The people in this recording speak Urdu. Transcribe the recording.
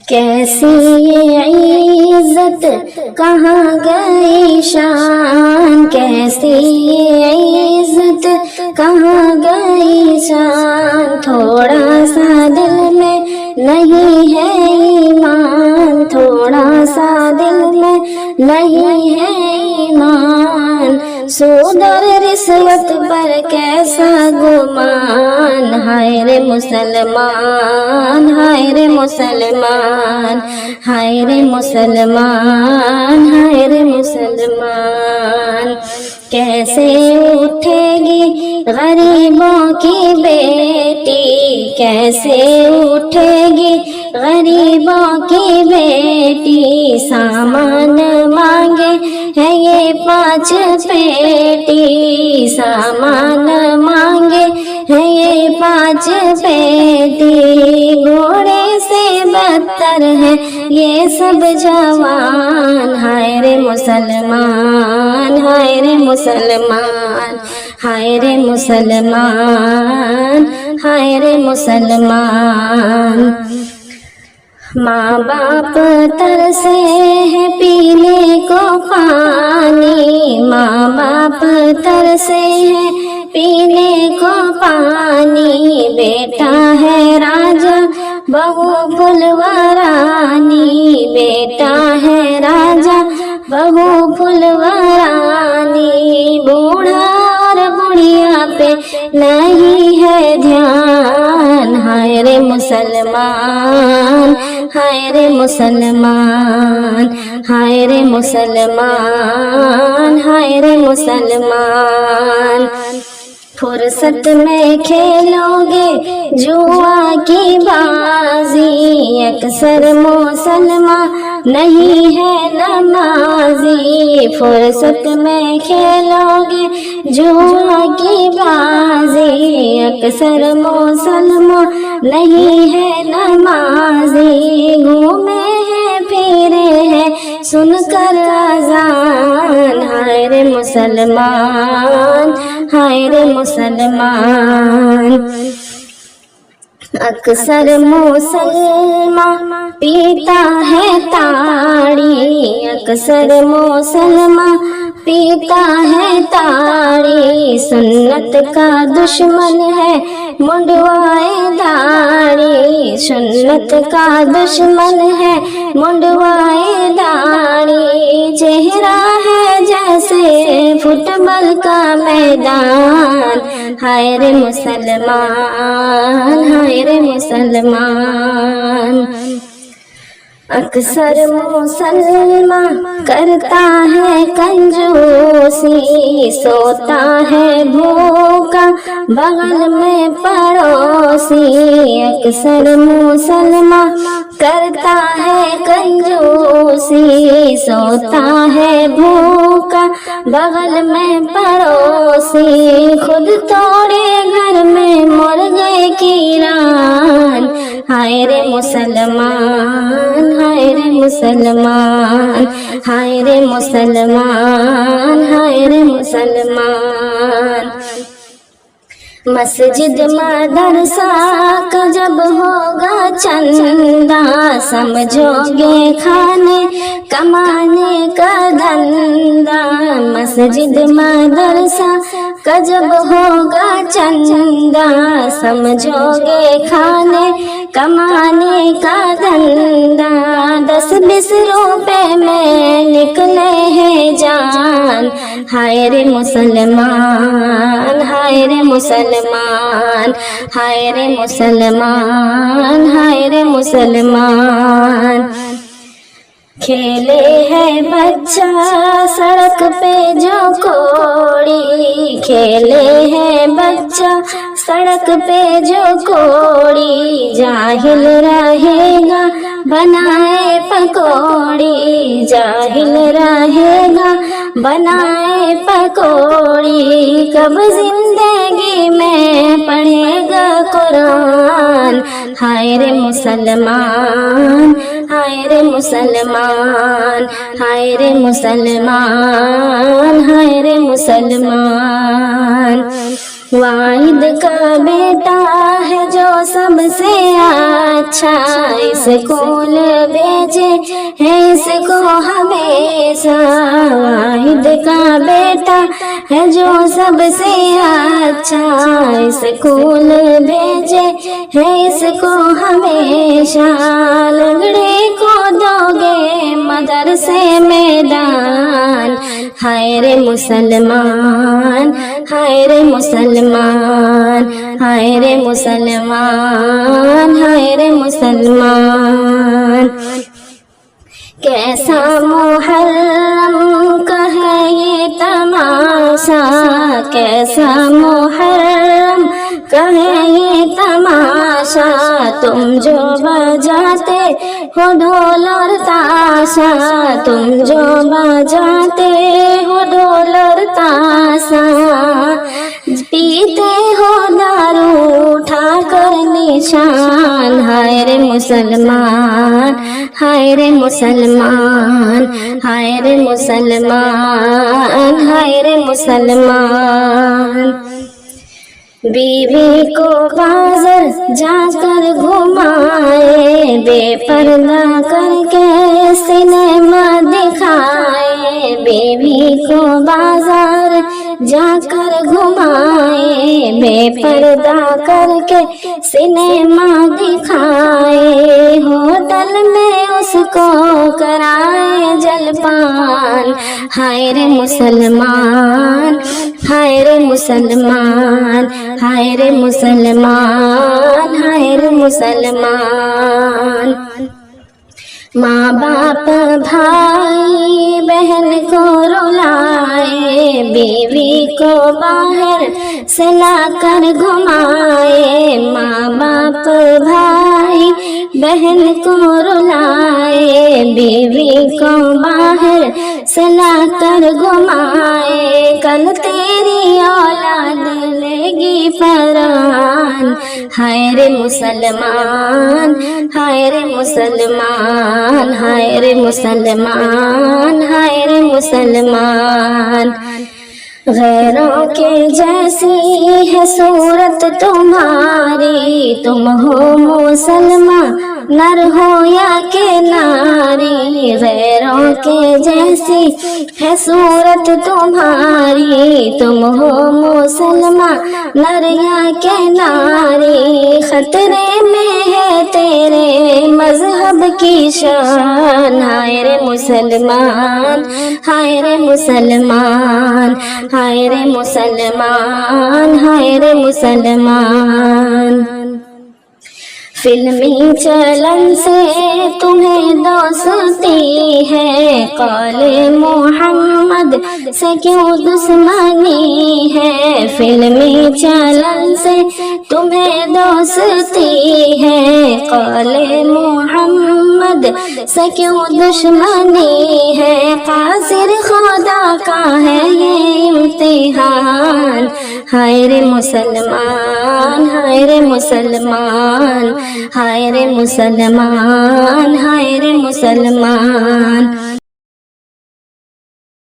کیسی یہ عزت کہاں گئی شان، کیسی یہ عزت کہاں گئی شان، تھوڑا سا دل میں نہیں ہے ایمان، تھوڑا سا دل میں نہیں ہے ایمان، سود اور رشوت پر کیسا گمان، ہائے رے مسلمان، ہائے رے مسلمان، ہائے رے مسلمان، ہائے رے مسلمان، کیسے اٹھے گی غریبوں کی بیٹی، کیسے اٹھے گی غریبوں کی بیٹی، سامان مانگے ہے یہ 5 پیٹی، سامان مانگے ہے یہ 5 پیٹی، گھوڑے سے بدتر ہے یہ سب جوان، ہائے رے مسلمان، ہائے رے مسلمان، ہائے رے مسلمان، ہائے رے مسلمان، ماں باپ ترسے ہیں پینے کو پانی، ماں باپ ترسے ہیں پینے کو پانی، بیٹا ہے راجا بہو پھلورانی، بیٹا ہے راجا بہو پھلورانی، بوڑھا اور بڑھیا پہ نہیں ہے دھیان، ہائے رے مسلمان، ہائے رے مسلمان، ہائے رے مسلمان، ہائے رے مسلمان، فرصت میں کھیلو گے جوا کی بازی، اکثر مسلمان نہیں ہے نمازی، فرصت میں کھیلو گے جوا کی بازی، اکثر مسلمان نہیں ہے نمازی، گھومے ہیں پھرے ہیں سن کر اذان، ہائے رے مسلمان، ہائے رے مسلمان، اکثر مسلمان پیتا ہے تاڑی، اکثر مسلمان پیتا ہے تاڑی، سنت کا دشمن ہے منڈوائے داڑھی، سنت کا دشمن ہے منڈوائے داڑھی، چہرہ ہے جیسے فٹ بال کا میدان، ہائے رے مسلمان، ہائے رے مسلمان، اکثر مسلمان کرتا ہے کنجوسی، سوتا ہے بھوکا بغل میں پڑوسی، اکثر مسلمان کرتا ہے کنجوسی، سوتا ہے بھوکا بغل میں پڑوسی، خود توڑے گھر میں مرغے کی ران، ہائے رے مسلمان، ہائے رے مسلمان، ہائے رے مسلمان، ہائے رے مسلمان، مسجد مدرسہ کا جب ہوگا چندہ، سمجھو گے کھانے کمانے کا دھندا، مسجد مدرسہ کا جب ہوگا چندہ، سمجھو گے کھانے کمانے کا دھندا، 10-20 روپے میں نکلے ہیں جان، ہائے رے مسلمان، ہائے رے مسلمان، ہائے رے مسلمان، ہائے رے مسلمان، کھیلے ہے بچہ سڑک پہ جو کوڑی، کھیلے ہے بچہ سڑک پہ جو کوڑی، جاہل رہے گا بنائے پکوڑی، جاہل رہے گا بنائے پکوڑی، کب زندگی میں پڑھے گا قرآن، ہائے رے مسلمان، ہائے رے مسلمان، ہائے رے مسلمان، ہائے رے مسلمان، واحد کا بیٹا ہے جو سب سے اچھا، اسکول بھیجے ہے اس کو ہمیشہ، واحد کا بیٹا ہے جو سب سے اچھا، اسکول بھیجے ہے اس کو ہمیشہ، لنگڑے کو دو گے مدرسے میدان، ہائے رے مسلمان، ہائے رے مسلمان، ہائے رے مسلمان، ہائے رے مسلمان۔ کیسا محرم کا ہے یہ تماشا، کیسا محرم کا ہے یہ تماشا، تم جو بجاتے ہو ڈھول اور تاشا، تم جو بجاتے ہو ڈھول اور تاشا، پیتے ہو دارو اٹھا کر نشان، ہائے رے مسلمان، ہائے رے مسلمان، ہائے رے مسلمان، ہائے رے مسلمان۔ بیوی کو بازار جا کر گھمائے، بے پردہ کر کے سنیما دکھائے، بیوی کو بازار جا کر گھمائے، بے پردہ کر کے سنیما دکھائے، ہوٹل میں اس کو کرائے جلپان، ہائے رے مسلمان، ہائے رے مسلمان، ہائے رے مسلمان، ہائے رے مسلمان۔ ماں باپ بھائی بہن کو رلائے، بیوی کو باہر سے لا کر گھمائے، ماں باپ بھائی بہن کو رلائے، بیوی کو باہر سے لا کر گھمائے، کل تیری اولاد لے گی فران، ہائے رے مسلمان، ہائے رے مسلمان، ہائے رے مسلمان، ہائے رے مسلمان۔ غیروں کے جیسی ہے صورت تمہاری، تم ہو مسلمان نر ہو یا کہ ناری، غیروں کے جیسی ہے صورت تمہاری، تم ہو مسلمان نر یا کہ ناری، خطرے میں ہے تیرے مذہب کی شان، ہائے رے مسلمان، ہائے رے مسلمان، ہائے رے مسلمان، ہائے رے مسلمان۔ فلمی چلن سے تمہیں دوستی ہے، قول محمد سے کیوں دشمنی ہے، فلمی چلن سے تمہیں دوستی ہے، قول محمد سے کیوں دشمنی ہے، قاصر خدا کا ہے یہ امتحان، ہائے رے مسلمان، ہائے رے مسلمان، ہائے رے مسلمان، ہائے رے مسلمان۔